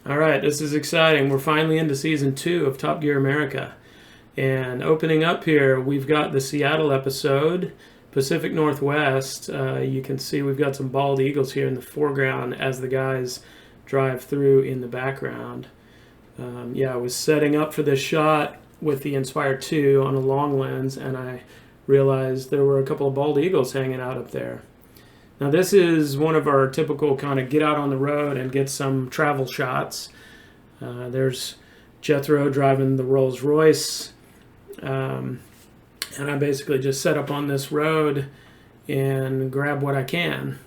All right, this is exciting. We're finally into season 2 of Top Gear America. And opening up here, we've got the Seattle episode, Pacific Northwest. You can see we've got some bald eagles here in the foreground as the guys drive through in the background. I was setting up for this shot with the Inspire 2 on a long lens, and I realized there were a couple of bald eagles hanging out up there. Now this is one of our typical kind of get out on the road and get some travel shots. There's Jethro driving the Rolls Royce, and I basically just set up on this road and grab what I can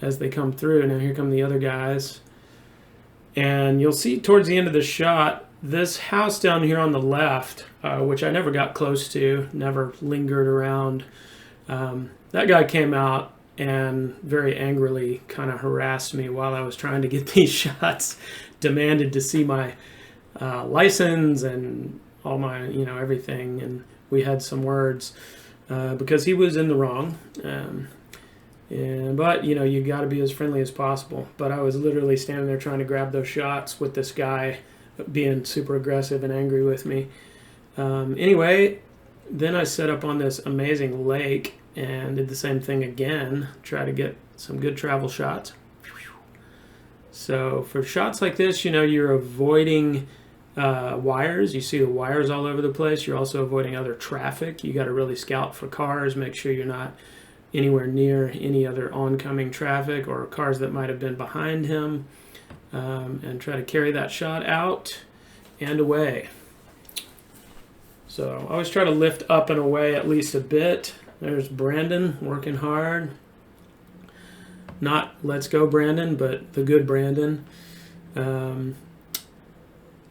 as they come through. Now here come the other guys. And you'll see towards the end of the shot, this house down here on the left, which I never got close to, never lingered around. That guy came out and very angrily kind of harassed me while I was trying to get these shots, demanded to see my license and all my, everything. And we had some words because he was in the wrong. But you got to be as friendly as possible. But I was literally standing there trying to grab those shots with this guy being super aggressive and angry with me. Anyway, then I set up on this amazing lake and did the same thing again, try to get some good travel shots. So for shots like this, you're avoiding wires. You see the wires all over the place. You're also avoiding other traffic. You got to really scout for cars, make sure you're not anywhere near any other oncoming traffic or cars that might have been behind him, and try to carry that shot out and away. So I always try to lift up and away at least a bit. There's Brandon working hard. Not let's go Brandon, but the good Brandon. And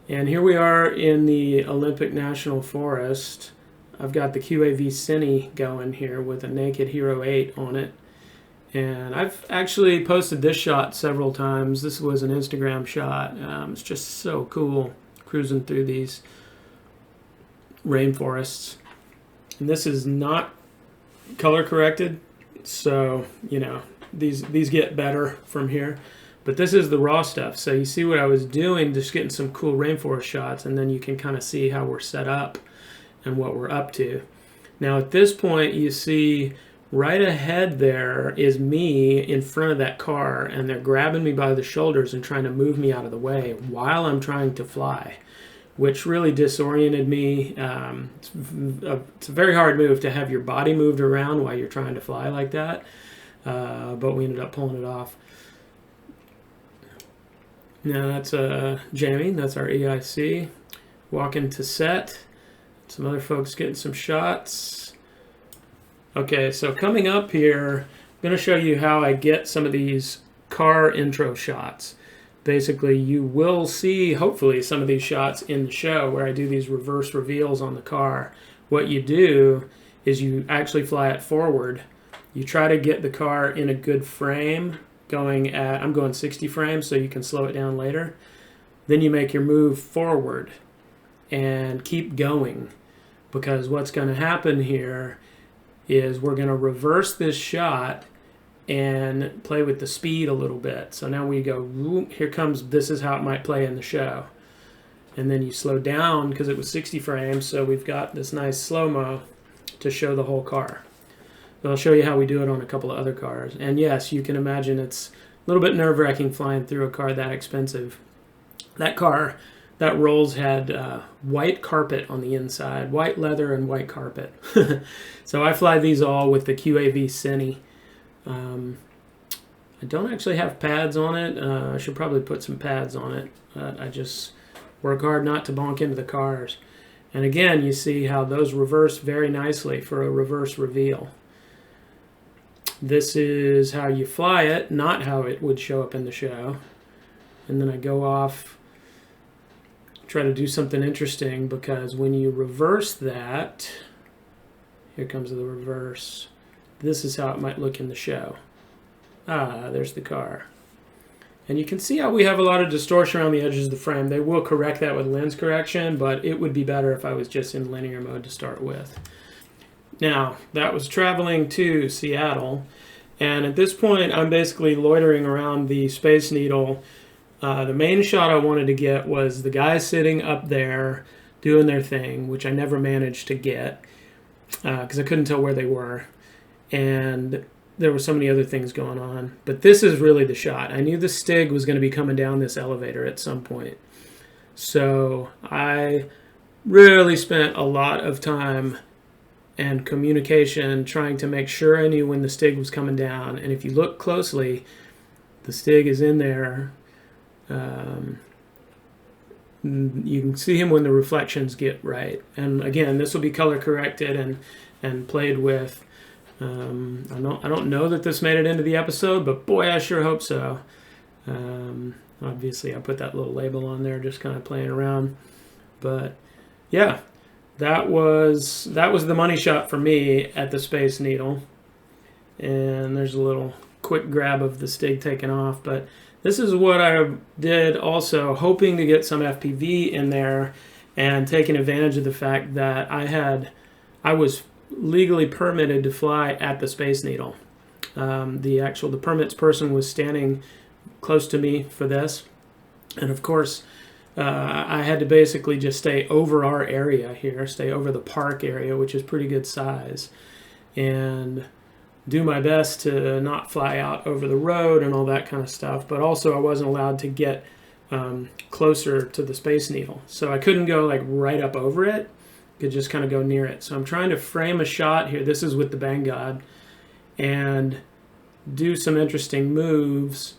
here we are in the Olympic National Forest. I've got the QAV Cine going here with a naked Hero 8 on it. And I've actually posted this shot several times. This was an Instagram shot. It's just so cool cruising through these rainforests. And this is not color corrected, so these get better from here, but this is the raw stuff. So you see what I was doing, just getting some cool rainforest shots, and then you can kind of see how we're set up and what we're up to. Now at this point, you see right ahead there is me in front of that car, and they're grabbing me by the shoulders and trying to move me out of the way while I'm trying to fly, which really disoriented me. It's a very hard move to have your body moved around while you're trying to fly like that, but we ended up pulling it off. Now that's Jamie, that's our EIC, walking to set. Some other folks getting some shots. Okay, so coming up here, I'm going to show you how I get some of these car intro shots. Basically, you will see, hopefully, some of these shots in the show where I do these reverse reveals on the car. What you do is you actually fly it forward. You try to get the car in a good frame, I'm going 60 frames, so you can slow it down later. Then you make your move forward and keep going, because what's going to happen here is we're going to reverse this shot and play with the speed a little bit. So now we go, whoop, here comes, this is how it might play in the show. And then you slow down because it was 60 frames, so we've got this nice slow-mo to show the whole car. So I'll show you how we do it on a couple of other cars. And yes, you can imagine it's a little bit nerve-wracking flying through a car that expensive. That car, that Rolls had white carpet on the inside, white leather and white carpet. So I fly these all with the QAV Cine. I don't actually have pads on it. I should probably put some pads on it. I just work hard not to bonk into the cars. And again, you see how those reverse very nicely for a reverse reveal. This is how you fly it, not how it would show up in the show. And then I go off, try to do something interesting, because when you reverse that, here comes the reverse. This is how it might look in the show. There's the car. And you can see how we have a lot of distortion around the edges of the frame. They will correct that with lens correction, but it would be better if I was just in linear mode to start with. Now, that was traveling to Seattle, and at this point I'm basically loitering around the Space Needle The main shot I wanted to get was the guys sitting up there doing their thing, which I never managed to get because I couldn't tell where they were. And there were so many other things going on. But this is really the shot. I knew the Stig was going to be coming down this elevator at some point. So I really spent a lot of time and communication trying to make sure I knew when the Stig was coming down. And if you look closely, the Stig is in there. You can see him when the reflections get right. And again, this will be color corrected and played with. I don't know that this made it into the episode, but boy, I sure hope so. Obviously, I put that little label on there, just kind of playing around. But yeah, that was the money shot for me at the Space Needle. And there's a little quick grab of the Stig taken off, but this is what I did also, hoping to get some FPV in there and taking advantage of the fact that I was legally permitted to fly at the Space Needle. The permits person was standing close to me for this, and of course I had to basically just stay over our area here, stay over the park area, which is pretty good size, and do my best to not fly out over the road and all that kind of stuff. But also I wasn't allowed to get closer to the Space Needle, so I couldn't go like right up over it. Could just kind of go near it. So I'm trying to frame a shot here. This is with the BangGod, and do some interesting moves.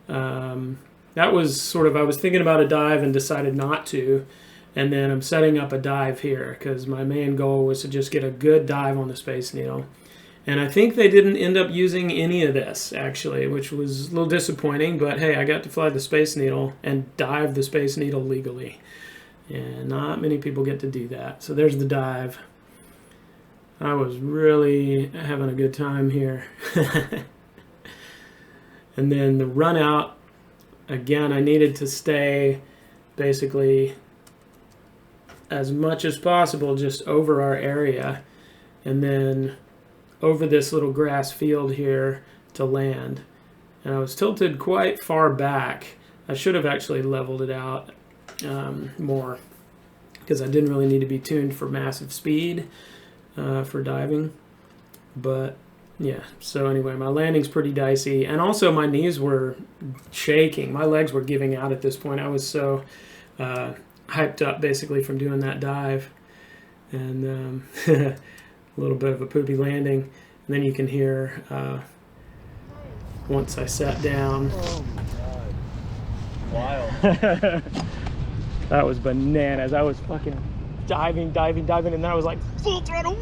That was sort of, I was thinking about a dive and decided not to, and then I'm setting up a dive here because my main goal was to just get a good dive on the Space Needle. And I think they didn't end up using any of this, actually, which was a little disappointing, but hey, I got to fly the Space Needle and dive the Space Needle legally. And not many people get to do that. So there's the dive. I was really having a good time here. And then the run out, again, I needed to stay basically as much as possible just over our area, and then over this little grass field here to land. And I was tilted quite far back. I should have actually leveled it out more, because I didn't really need to be tuned for massive speed for diving. But yeah, so anyway, my landing's pretty dicey, and also my knees were shaking. My legs were giving out at this point. I was so hyped up basically from doing that dive, and a little bit of a poopy landing. And then you can hear once I sat down. Oh my God. Wild. That was bananas. I was fucking diving, and then I was like full throttle.